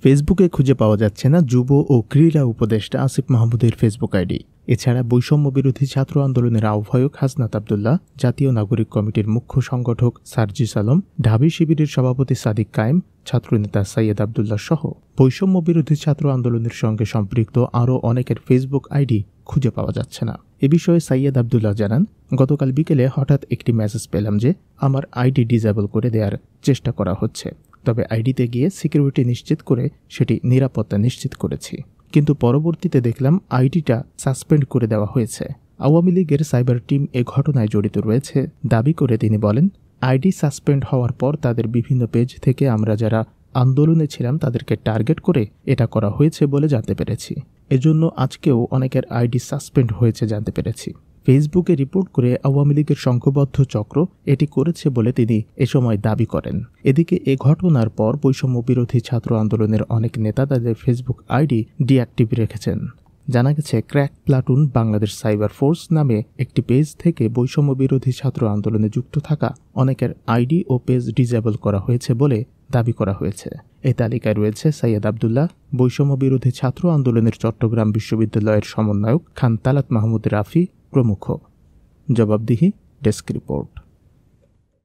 ফেসবুকে খুঁজে পাওয়া যাচ্ছে না যুব ও ক্রীড়া উপদেষ্টা আসিফ মাহমুদের ফেসবুক আইডি। এছাড়া বৈষম্য বিরোধী ছাত্র আন্দোলনের আহ্বায়ক হাসনাত আবদুল্লাহ, জাতীয় নাগরিক কমিটির মুখ্য সংগঠক সার্জিস আলম, ঢাবি শিবিরের সভাপতি সাদিক কায়েম, ছাত্রনেতা সৈয়দ আবদুল্লাহ সহ বৈষম্য বিরোধী ছাত্র আন্দোলনের সঙ্গে সম্পৃক্ত আরও অনেকের ফেসবুক আইডি খুঁজে পাওয়া যাচ্ছে না। এ বিষয়ে সৈয়দ আবদুল্লাহ জানান, গতকাল বিকেলে হঠাৎ একটি মেসেজ পেলাম যে আমার আইডি ডিসেবল করে দেওয়ার চেষ্টা করা হচ্ছে। তবে আইডিতে গিয়ে সিকিউরিটি নিশ্চিত করে সেটি নিরাপত্তা নিশ্চিত করেছি, কিন্তু পরবর্তীতে দেখলাম আইডিটা সাসপেন্ড করে দেওয়া হয়েছে। আওয়ামী লীগের সাইবার টিম এ ঘটনায় জড়িত রয়েছে দাবি করে তিনি বলেন, আইডি সাসপেন্ড হওয়ার পর তাদের বিভিন্ন পেজ থেকে আমরা যারা আন্দোলনে ছিলাম তাদেরকে টার্গেট করে এটা করা হয়েছে বলে জানতে পেরেছি। এজন্য আজকেও অনেকের আইডি সাসপেন্ড হয়েছে জানতে পেরেছি। ফেসবুকে রিপোর্ট করে আওয়ামী লীগের সংঘবদ্ধ চক্র এটি করেছে বলে তিনি এ সময় দাবি করেন। এদিকে এ ঘটনার পর বৈষম্য বিরোধী ছাত্র আন্দোলনের অনেক নেতা তাদের ফেসবুক আইডি ডিঅ্যাক্টিভ রেখেছেন। জানা গেছে, crack platoon Bangladesh cyber force নামে একটি পেজ থেকে বৈষম্য বিরোধী ছাত্র আন্দোলনে যুক্ত থাকা অনেকের আইডি ও পেজ ডিসেবল করা হয়েছে বলে দাবি করা হয়েছে। এই তালিকায় রয়েছে সৈয়দ আবদুল্লাহ, বৈষম্য বিরোধী ছাত্র আন্দোলনের চট্টগ্রাম বিশ্ববিদ্যালয়ের সমন্বয়ক খান তালাত মাহমুদ রাফি প্রমুখ। জবাবদিহি ডেস্ক রিপোর্ট।